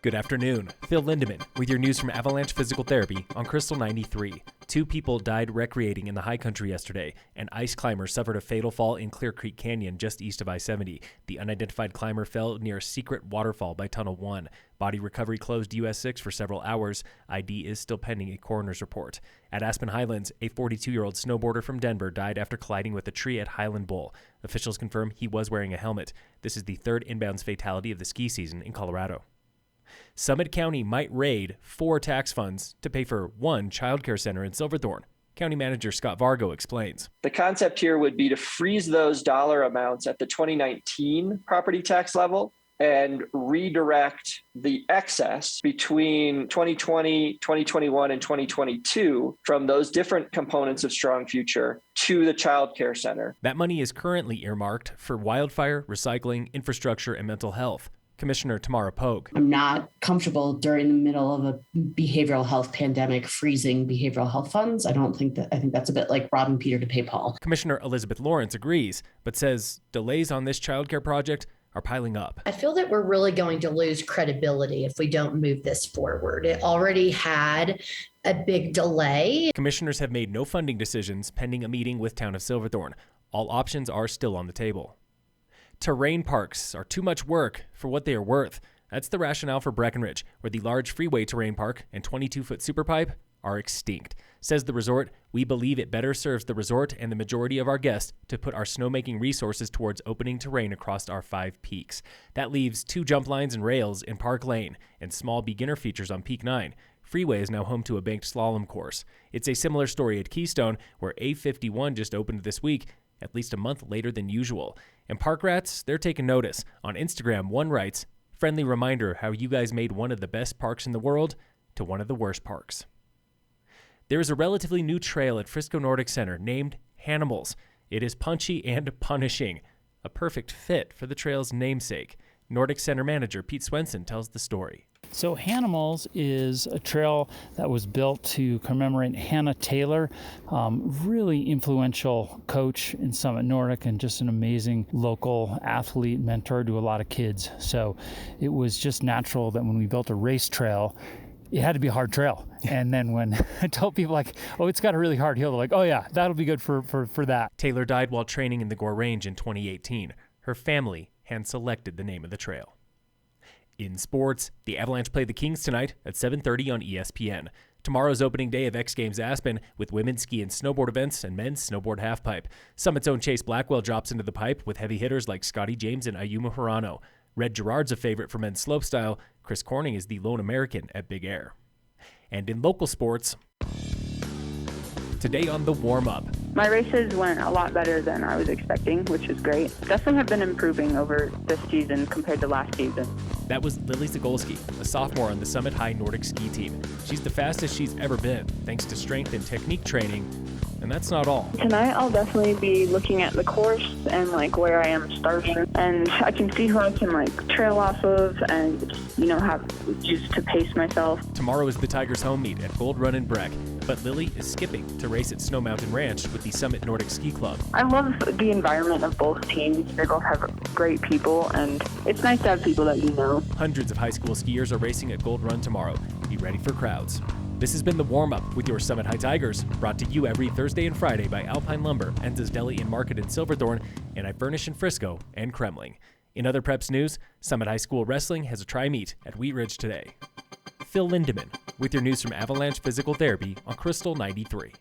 Good afternoon. Phil Lindemann with your news from Avalanche Physical Therapy on Krystal 93. 2 people died recreating in the high country yesterday. An ice climber suffered a fatal fall in Clear Creek Canyon just east of I-70. The unidentified climber fell near a secret waterfall by Tunnel 1. Body recovery closed US 6 for several hours. ID is still pending a coroner's report. At Aspen Highlands, a 42-year-old snowboarder from Denver died after colliding with a tree at Highland Bowl. Officials confirm he was wearing a helmet. This is the third inbounds fatality of the ski season in Colorado. Summit County might raid 4 tax funds to pay for 1 childcare center in Silverthorne. County Manager Scott Vargo explains. The concept here would be to freeze those dollar amounts at the 2019 property tax level and redirect the excess between 2020, 2021, and 2022 from those different components of Strong Future to the childcare center. That money is currently earmarked for wildfire, recycling, infrastructure, and mental health. Commissioner Tamara Pogue. I'm not comfortable during the middle of a behavioral health pandemic freezing behavioral health funds. I think that's a bit like robbing Peter to pay Paul. Commissioner Elizabeth Lawrence agrees, but says delays on this childcare project are piling up. I feel that we're really going to lose credibility if we don't move this forward. It already had a big delay. Commissioners have made no funding decisions pending a meeting with Town of Silverthorne. All options are still on the table. Terrain parks are too much work for what they are worth. That's the rationale for Breckenridge, where the large Freeway terrain park and 22-foot superpipe are extinct. Says the resort, we believe it better serves the resort and the majority of our guests to put our snowmaking resources towards opening terrain across our 5 peaks. That leaves 2 jump lines and rails in Park Lane and small beginner features on Peak 9. Freeway is now home to a banked slalom course. It's a similar story at Keystone, where A51 just opened this week, at least a month later than usual. And park rats, they're taking notice. On Instagram, one writes, friendly reminder how you guys made one of the best parks in the world to one of the worst parks. There is a relatively new trail at Frisco Nordic Center named Haminal. It is punchy and punishing, a perfect fit for the trail's namesake. Nordic Center manager Pete Swenson tells the story. So Haminal is a trail that was built to commemorate Hannah Taylor, really influential coach in Summit Nordic and just an amazing local athlete, mentor to a lot of kids. So it was just natural that when we built a race trail, it had to be a hard trail. And then when I told people it's got a really hard hill, they're like, oh yeah, that'll be good for that. Taylor died while training in the Gore Range in 2018. Her family hand-selected the name of the trail. In sports, the Avalanche play the Kings tonight at 7:30 on ESPN. Tomorrow's opening day of X Games Aspen with women's ski and snowboard events and men's snowboard halfpipe. Summit's own Chase Blackwell drops into the pipe with heavy hitters like Scotty James and Ayumu Hirano. Red Gerard's a favorite for men's slopestyle. Chris Corning is the lone American at Big Air. And in local sports, today on the Warmup. My races went a lot better than I was expecting, which is great. Definitely have been improving over this season compared to last season. That was Lily Zagolski, a sophomore on the Summit High Nordic ski team. She's the fastest she's ever been, thanks to strength and technique training. And that's not all. Tonight I'll definitely be looking at the course and where I am starting. And I can see who I can trail off of and, have used to pace myself. Tomorrow is the Tigers' home meet at Gold Run in Breck. But Lily is skipping to race at Snow Mountain Ranch with the Summit Nordic Ski Club. I love the environment of both teams. They both have great people, and it's nice to have people that you know. Hundreds of high school skiers are racing at Gold Run tomorrow. Be ready for crowds. This has been the Warm-Up with your Summit High Tigers, brought to you every Thursday and Friday by Alpine Lumber, Enza's Deli and Market in Silverthorne, and I Furnish in Frisco and Kremling. In other preps news, Summit High School Wrestling has a tri-meet at Wheat Ridge today. Phil Lindemann with your news from Avalanche Physical Therapy on Krystal 93.